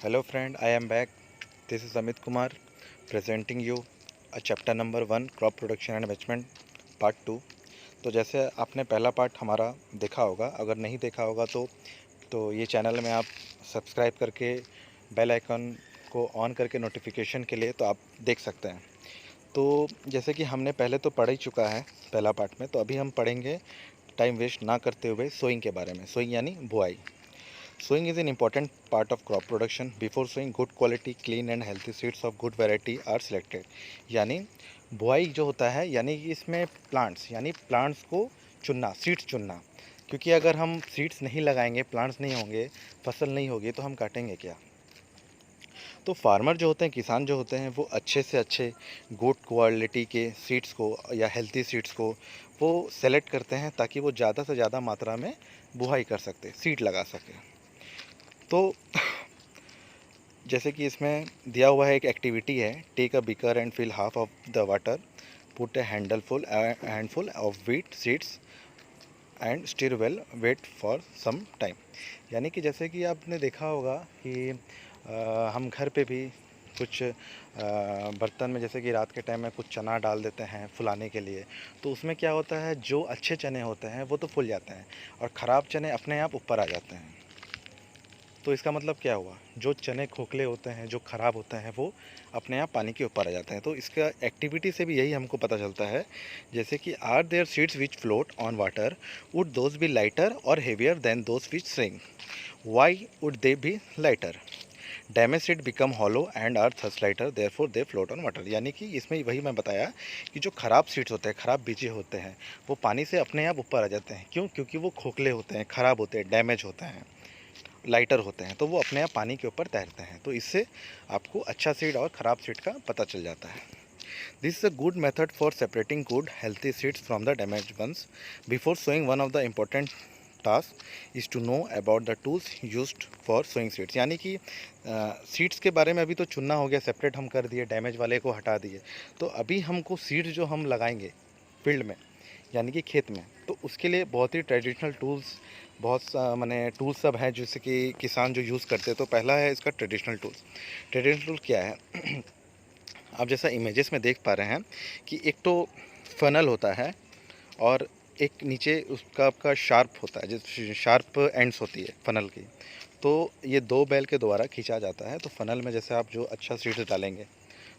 Hello friend, I am back. This is Amit Kumar presenting you a chapter number 1 crop production and management part 2। तो जैसे आपने पहला part हमारा देखा होगा, अगर नहीं देखा होगा तो ये चैनल में आप सब्सक्राइब करके बेल आइकन को ऑन करके नोटिफिकेशन के लिए तो आप देख सकते हैं। तो जैसे कि हमने पहले तो पढ़ ही चुका है पहला पार्ट में, तो अभी हम पढ़ेंगे टाइम वेस्ट ना करते हुए सोइंग के बारे में। सोइंग यानी बुआई। Sowing is an important part of crop production. Before sowing, good quality, clean and healthy seeds of good variety are selected। यानी बुआई जो होता है यानी कि इसमें प्लांट्स को चुनना, सीड्स चुनना। क्योंकि अगर हम सीड्स नहीं लगाएंगे, प्लांट्स नहीं होंगे, फसल नहीं होगी तो हम काटेंगे क्या। तो फार्मर जो होते हैं, किसान जो होते हैं, वो अच्छे से अच्छे गुड क्वालिटी के सीड्स को या हेल्थी सीड्स को वो सेलेक्ट करते हैं ताकि वो ज़्यादा से ज़्यादा मात्रा में बुआई कर सकते, सीड लगा सके। तो जैसे कि इसमें दिया हुआ है एक एक्टिविटी है, take a beaker and fill half of the water, put a handful of wheat seeds and stir well, wait for some time. यानी कि जैसे कि आपने देखा होगा कि हम घर पे भी कुछ बर्तन में जैसे कि रात के टाइम में कुछ चना डाल देते हैं फुलाने के लिए। तो उसमें क्या होता है, जो अच्छे चने होते हैं वो तो फूल जाते हैं और ख़राब चने अपने आप ऊपर आ जाते हैं। तो इसका मतलब क्या हुआ, जो चने खोखले होते हैं, जो ख़राब होते हैं, वो अपने आप पानी के ऊपर आ जाते हैं। तो इसका एक्टिविटी से भी यही हमको पता चलता है, जैसे कि are there seeds which float on water, would those be lighter और heavier than those which sink, why would they be lighter, damage seed become hollow and are thus lighter therefore they float on water. यानी कि इसमें वही मैं बताया कि जो ख़राब सीड्स होते हैं, ख़राब बीजे होते हैं, वो पानी से अपने आप ऊपर आ जाते हैं। क्यों? क्योंकि वो खोखले होते हैं, ख़राब होते हैं, डैमेज होते हैं, लाइटर होते हैं, तो वो अपने आप पानी के ऊपर तैरते हैं। तो इससे आपको अच्छा सीड और ख़राब सीड का पता चल जाता है। This is a good method for separating good healthy seeds from the damage ones. Before sowing, one of the important task is to know about the tools used for sowing seeds. यानी कि seeds के बारे में अभी तो चुनना हो गया, सेपरेट हम कर दिए, डैमेज वाले को हटा दिए। तो अभी हमको सीड्स जो हम लगाएंगे फील्ड में यानी कि खेत में, तो उसके लिए बहुत ही ट्रेडिशनल टूल्स, बहुत सा माने टूल्स सब हैं जैसे कि किसान जो यूज़ करते हैं। तो पहला है इसका ट्रेडिशनल टूल्स। ट्रेडिशनल टूल क्या है आप जैसा इमेजेस में देख पा रहे हैं कि एक तो फनल होता है और एक नीचे उसका आपका शार्प होता है, जिस शार्प एंड्स होती है फनल की। तो ये दो बैल के द्वारा खींचा जाता है। तो फनल में जैसे आप जो अच्छा सीड्स डालेंगे,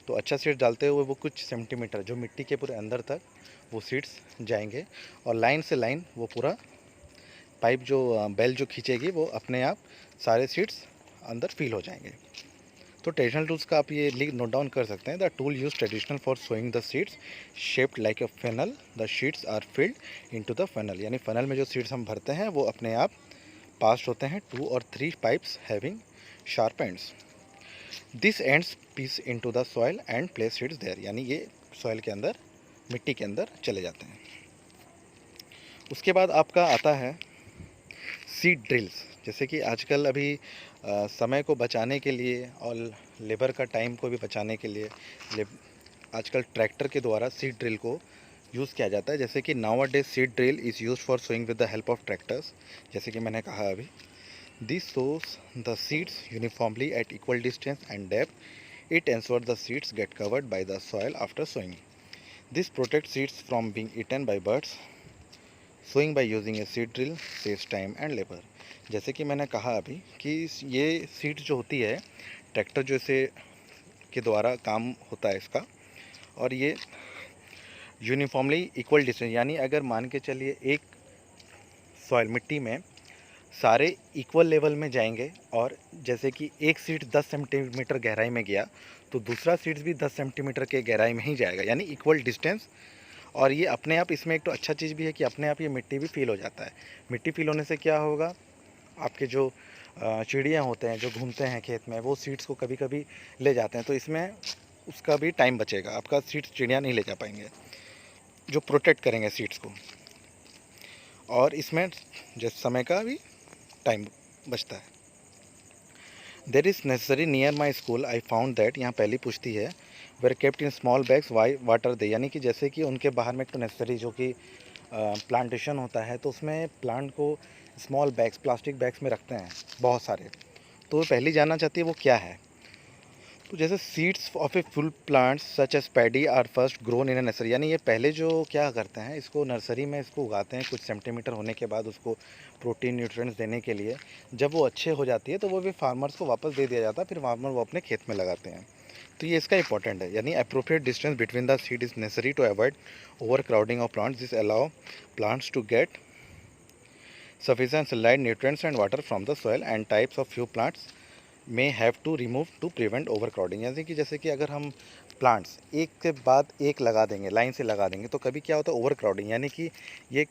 तो अच्छा सीड्स डालते हुए वो कुछ सेंटीमीटर जो मिट्टी के पूरे अंदर तक वो सीड्स जाएंगे और लाइन से लाइन वो पूरा पाइप जो बैल जो खींचेगी वो अपने आप सारे सीड्स अंदर फिल हो जाएंगे। तो ट्रेडिशनल टूल्स का आप ये लिख नोट डाउन कर सकते हैं। The tool use traditional for sowing the seeds shaped like a funnel, the sheets are filled into the funnel. यानी फनल में जो सीड्स हम भरते हैं वो अपने आप पास होते हैं 2 और 3 pipes having sharp ends. This ends pierce into the soil and place seeds there. यानी ये सॉइल के अंदर, मिट्टी के अंदर चले जाते हैं। उसके बाद आपका आता है सीड ड्रिल्स। जैसे कि आजकल अभी समय को बचाने के लिए और लेबर का टाइम को भी बचाने के लिए आजकल ट्रैक्टर के द्वारा सीड ड्रिल को यूज़ किया जाता है। जैसे कि now a day seed drill is use for sowing with the help of tractors. जैसे कि मैंने कहा अभी, this sows the seeds uniformly at equal distance and depth. It ensure the seeds get covered by the soil after sowing. This protect seeds from being eaten by birds. Sowing by using a seed drill saves time and labour. जैसे कि मैंने कहा अभी कि ये seed जो होती है, ट्रैक्टर जो इसे के द्वारा काम होता है इसका, और ये यूनिफॉर्मली इक्वल डिस्टेंस, यानी अगर मान के चलिए एक सॉइल मिट्टी में सारे इक्वल लेवल में जाएंगे और जैसे कि एक सीड 10 सेंटीमीटर गहराई में गया तो दूसरा सीड्स भी 10 सेंटीमीटर के गहराई में ही जाएगा, यानी इक्वल डिस्टेंस। और ये अपने आप, इसमें एक तो अच्छा चीज़ भी है कि अपने आप ये मिट्टी भी फील हो जाता है। मिट्टी फील होने से क्या होगा, आपके जो चिड़ियाँ होते हैं जो घूमते हैं खेत में, वो सीड्स को कभी कभी ले जाते हैं। तो इसमें उसका भी टाइम बचेगा, आपका सीड्स चिड़िया नहीं ले जा पाएंगे, जो प्रोटेक्ट करेंगे सीड्स को। और इसमें जिस समय का भी टाइम बचता है। There is necessary near my school I found that. यहाँ पहली पूछती है, were kept in small bags why water they. यानी कि जैसे कि उनके बाहर में एक तो नेसेसरी जो कि प्लांटेशन होता है, तो उसमें प्लांट को स्मॉल बैग्स, प्लास्टिक बैग्स में रखते हैं बहुत सारे। तो वो पहले जानना चाहती है वो क्या है। तो जैसे seeds of a full plants such as paddy are first grown in a nursery, यानी ये पहले जो क्या करते हैं, इसको नर्सरी में इसको उगाते हैं कुछ सेंटीमीटर होने के बाद, उसको प्रोटीन न्यूट्रिएंट्स देने के लिए। जब वो अच्छे हो जाती है तो वो भी फार्मर्स को वापस दे दिया जाता है, फिर फार्मर वो अपने खेत में लगाते हैं। तो ये इसका इंपॉर्टेंट है, यानी appropriate distance between the seed is necessary to avoid over crowding of plants, this allow plants to get sufficient sunlight, nutrients and water from the soil, and types of few plants may have to remove to prevent overcrowding। यानी कि जैसे कि अगर हम plants एक के बाद एक लगा देंगे, लाइन से लगा देंगे, तो कभी क्या होता है ओवर क्राउडिंग, यानी कि ये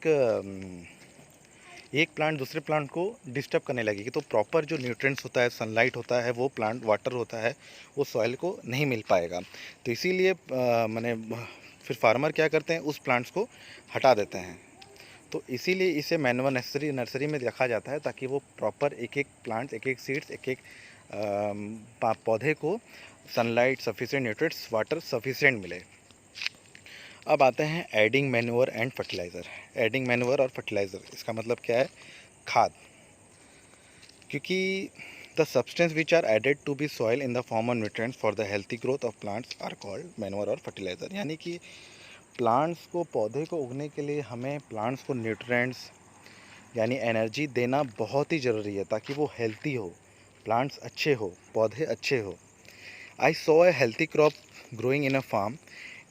एक प्लांट दूसरे प्लांट को डिस्टर्ब करने लगेगी। तो प्रॉपर जो न्यूट्रिएंट्स होता है, सनलाइट होता है, वो प्लांट वाटर होता है, वो सॉइल को नहीं मिल पाएगा। तो इसीलिए मैंने फिर फार्मर क्या करते हैं, उस प्लांट्स को हटा देते हैं। तो इसीलिए इसे मैनुअल नर्सरी में रखा जाता है, ताकि वो प्रॉपर एक एक प्लांट्स, एक एक सीड्स, एक एक पौधे को sunlight sufficient, nutrients, water sufficient मिले। अब आते हैं adding manure and fertiliser. Adding manure और फर्टिलाइज़र, इसका मतलब क्या है, खाद। क्योंकि the substance which are added to be soil in the form of nutrients for the healthy growth of plants are called manure और फर्टिलाइज़र। यानी कि प्लांट्स को, पौधे को उगने के लिए हमें प्लांट्स को न्यूट्रिएंट्स यानी एनर्जी देना बहुत ही ज़रूरी है, ताकि वो हेल्थी हो, प्लांट्स अच्छे हो, पौधे अच्छे हो। I saw a healthy crop growing in a farm,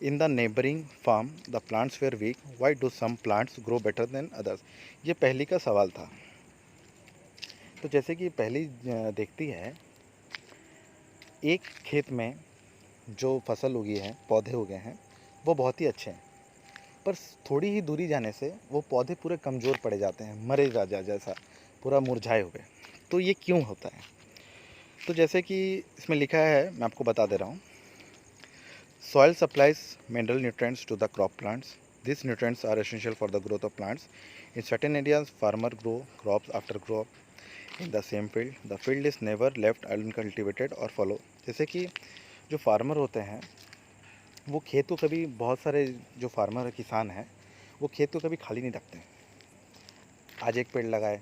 in the neighbouring farm the plants were weak, why do some plants grow better than others. ये पहली का सवाल था। तो जैसे कि पहली देखती है, एक खेत में जो फसल उगी है, पौधे उगे हैं, वो बहुत ही अच्छे हैं, पर थोड़ी ही दूरी जाने से वो पौधे पूरे कमज़ोर पड़े जाते हैं, मरे जा जैसा, पूरा मुरझाए हुए। तो ये क्यों होता है? तो जैसे कि इसमें लिखा है, मैं आपको बता दे रहा हूँ। Soil supplies mineral nutrients to the crop plants, this nutrients are essential for the growth of plants. In certain areas farmer grow crops after crop in the same field, the field is never left uncultivated और fallow. जैसे कि जो farmer होते हैं, वो खेत को कभी, बहुत सारे जो फार्मर किसान हैं, वो खेत को कभी खाली नहीं रखते। आज एक पेड़ लगाए,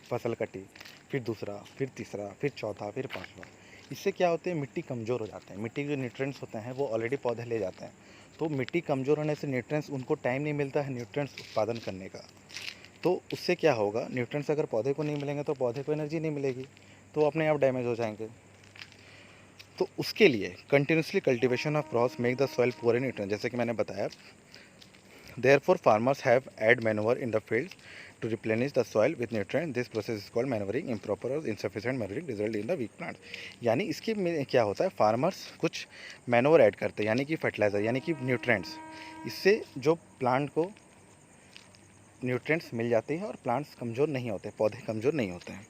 फसल कटी, फिर दूसरा, फिर तीसरा, फिर चौथा, फिर पांचवा। इससे क्या होते हैं, मिट्टी कमज़ोर हो जाते हैं। मिट्टी के जो न्यूट्रिएंट्स होते हैं वो ऑलरेडी पौधे ले जाते हैं। तो मिट्टी कमज़ोर होने से न्यूट्रिएंट्स, उनको टाइम नहीं मिलता है न्यूट्रिएंट्स उत्पादन करने का। तो उससे क्या होगा, न्यूट्रिएंट्स अगर पौधे को नहीं मिलेंगे तो पौधे को एनर्जी नहीं मिलेगी, तो अपने आप डैमेज हो जाएंगे। तो उसके लिए continuously cultivation of crops make the soil poor in nutrients, जैसे कि मैंने बताया। Therefore, farmers have add manure in the fields to replenish the soil with nutrients. This process is called manuring. Improper or insufficient manuring result in the weak plants। यानी इसके में क्या होता है, फार्मर्स कुछ मैनोर ऐड करते हैं, यानी कि फर्टिलाइज़र, यानी कि न्यूट्रिएंट्स। इससे जो प्लांट को न्यूट्रिएंट्स मिल जाती है और प्लांट्स कमज़ोर नहीं होते, पौधे कमज़ोर नहीं होते हैं।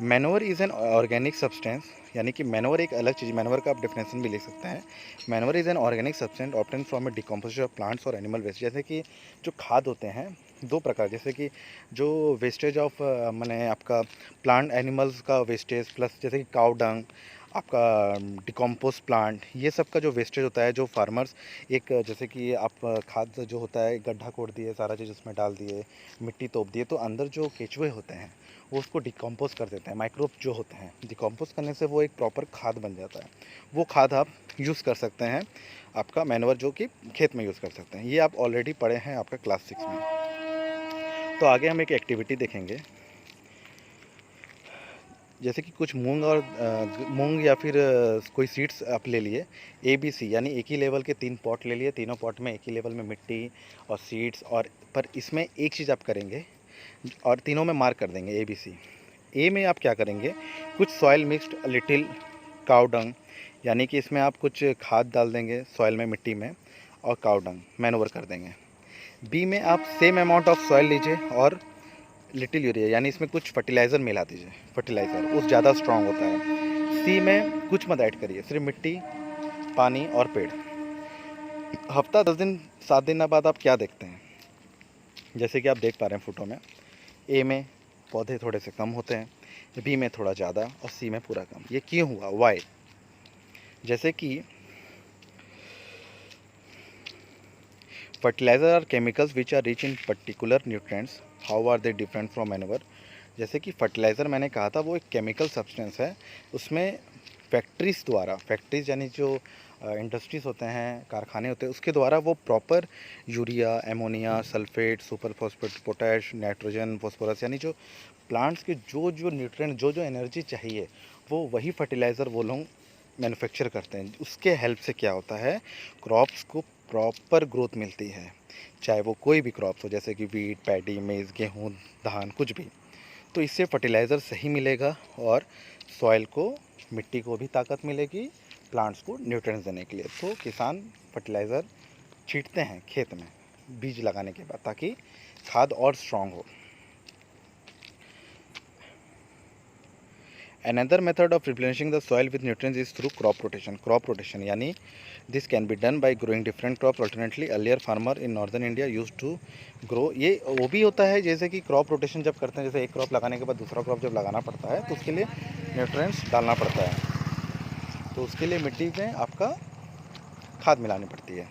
Manure is an organic substance, यानी कि मैनोर एक अलग चीज़, मैनोर का आप डेफिनेशन भी लिख सकते हैं। Manure is an organic substance obtain from a decomposition of plants और एनिमल वेस्ट। जैसे कि जो खाद होते हैं दो प्रकार, जैसे कि जो वेस्टेज ऑफ मैंने आपका प्लांट एनिमल्स का वेस्टेज, प्लस जैसे कि काउ डंग, आपका डिकम्पोज प्लांट, ये सब का जो वेस्टेज होता है, जो फार्मर्स एक, जैसे कि आप खाद जो होता है, गड्ढा खोद दिए, सारा चीज़ उसमें डाल दिए, मिट्टी तोप दिए, तो अंदर जो केचुए होते हैं वो उसको डिकम्पोज कर देते हैं। माइक्रोब जो होते हैं, डिकम्पोज करने से वो एक प्रॉपर खाद बन जाता है। वो खाद आप यूज़ कर सकते हैं, आपका मैनवर जो कि खेत में यूज़ कर सकते हैं। ये आप ऑलरेडी पढ़े हैं आपका क्लास 6 में। तो आगे हम एक एक्टिविटी देखेंगे, जैसे कि कुछ मूंग और मूंग या फिर कोई सीड्स आप ले लिए, ABC, यानी एक ही लेवल के 3 पॉट ले लिए, तीनों पॉट में एक ही लेवल में मिट्टी और सीड्स, और पर इसमें एक चीज़ आप करेंगे और तीनों में मार्क कर देंगे ABC। ए में आप क्या करेंगे, कुछ soil mixed little cow dung, यानी कि इसमें आप कुछ खाद डाल देंगे सॉइल में, मिट्टी में, और काउ डंग मैनोवर कर देंगे। बी में आप सेम अमाउंट ऑफ सॉइल लीजिए और लिटिल यूरिया, यानी इसमें कुछ फर्टिलाइज़र मिला दीजिए, फर्टिलाइज़र उस ज़्यादा स्ट्रॉन्ग होता है। सी में कुछ मत ऐड करिए, सिर्फ मिट्टी, पानी और पेड़। हफ्ता 10 दिन 7 दिन बाद आप क्या देखते हैं, जैसे कि आप देख पा रहे हैं फोटो में, ए में पौधे थोड़े से कम होते हैं, बी में थोड़ा ज़्यादा और सी में पूरा कम। ये क्यों हुआ, वाई? जैसे कि fertiliser are chemicals which are rich in particular nutrients, how are they different from manure? जैसे कि फर्टिलाइज़र मैंने कहा था वो एक केमिकल सब्सटेंस है, उसमें फैक्ट्रीज़ द्वारा, फैक्ट्रीज़ यानी जो इंडस्ट्रीज़ होते हैं, कारखाने होते हैं, उसके द्वारा वो proper urea, ammonia, sulphate, super phosphate, potash, nitrogen, phosphorus यानी जो प्लांट्स के जो जो न्यूट्रिएंट, जो जो एनर्जी चाहिए वो वही फर्टिलाइज़र वो लोग मैन्युफैक्चर करते हैं। उसके हेल्प से क्या होता है, क्रॉप्स को प्रॉपर ग्रोथ मिलती है, चाहे वो कोई भी क्रॉप्स हो, जैसे कि वीट, पैडी, मेज़, गेहूँ, धान, कुछ भी। तो इससे फर्टिलाइज़र सही मिलेगा और सॉइल को, मिट्टी को भी ताकत मिलेगी, प्लांट्स को न्यूट्रिएंट्स देने के लिए। तो किसान फर्टिलाइज़र छींटते हैं खेत में बीज लगाने के बाद, ताकि खाद और स्ट्रांग हो। Another method of replenishing the soil with nutrients is through crop rotation. Crop rotation यानी this can be done by growing different crops alternately. Earlier farmer in northern India used to grow, ये वो भी होता है जैसे कि crop rotation जब करते हैं, जैसे एक क्रॉप लगाने के बाद दूसरा क्रॉप जब लगाना पड़ता है तो उसके लिए न्यूट्रिएंट्स डालना पड़ता है, तो उसके लिए मिट्टी में आपका खाद मिलानी पड़ती है।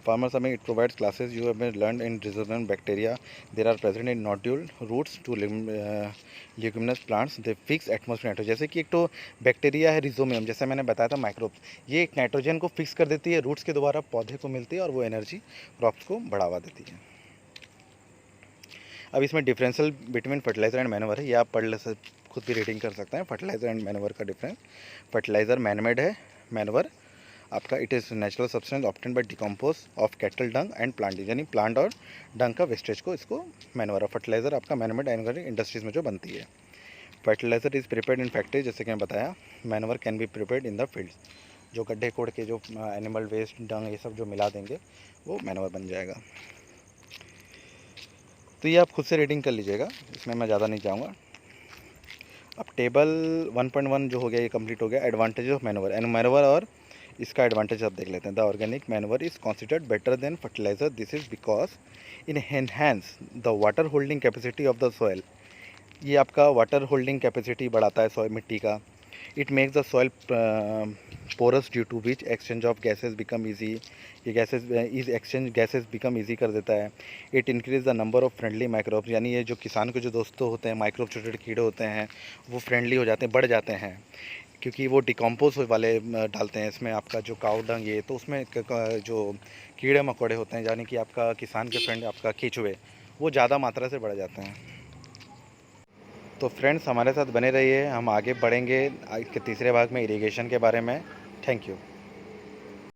Farmers, I mean, it provides classes you have been learned in rhizobium bacteria. They are present in nodule roots to leguminous plants. They fix atmosphere nitrogen. जैसे कि एक तो बैक्टीरिया है रिजोमियम, जैसे मैंने बताया था माइक्रोब्स, ये एक नाइट्रोजन को फिक्स कर देती है, रूट्स के द्वारा पौधे को मिलती है और वो एनर्जी क्रॉप्स को बढ़ावा देती है। अब इसमें differential between fertiliser and manure है, ये आप पढ़ ले खुद भी रीडिंग कर सकते हैं। फर्टिलाइजर एंड मैनवर का डिफरेंस, फर्टिलाइजर मैनमेड है, मैनवर आपका it is natural substance obtained by decompose of cattle dung and plant, यानी प्लांट और डंग का वेस्टेज को इसको मैनवर। फर्टिलाइजर आपका मैनमेड एनिमल इंडस्ट्रीज में जो बनती है। Fertiliser is prepared in factory, जैसे कि मैं बताया। Manure can be prepared in the field, जो गड्ढे कोड़ के जो एनिमल वेस्ट, डंग, ये सब जो मिला देंगे वो मैनवर बन जाएगा। तो ये आप खुद से रीडिंग कर लीजिएगा, इसमें मैं ज़्यादा नहीं जाऊँगा। अब टेबल 1.1 जो हो गया ये कंप्लीट हो गया। Advantage of manure and manure, और इसका एडवांटेज आप देख लेते हैं। The organic manure is considered better than fertiliser. This is because in enhance the water holding capacity of the soil. ये आपका वाटर होल्डिंग कैपेसिटी बढ़ाता है सॉइल, मिट्टी का। It makes the soil porous due to which exchange of gases become easy. ये gases exchange gases become easy कर देता है। It increase the number of friendly microbes, यानी ये जो किसान के जो दोस्तों होते हैं, माइक्रोब, छोटे छोटे कीड़े होते हैं, वो फ्रेंडली हो जाते हैं, बढ़ जाते हैं, क्योंकि वो डिकम्पोज वाले डालते हैं इसमें आपका जो काऊ डंग, ये तो उसमें जो कीड़े मकोड़े होते हैं, यानी कि आपका किसान के फ्रेंड आपका केंचुए, वो ज़्यादा मात्रा से बढ़ जाते हैं। तो फ्रेंड्स हमारे साथ बने रहिए, हम आगे बढ़ेंगे के तीसरे भाग में इरिगेशन के बारे में। Thank you.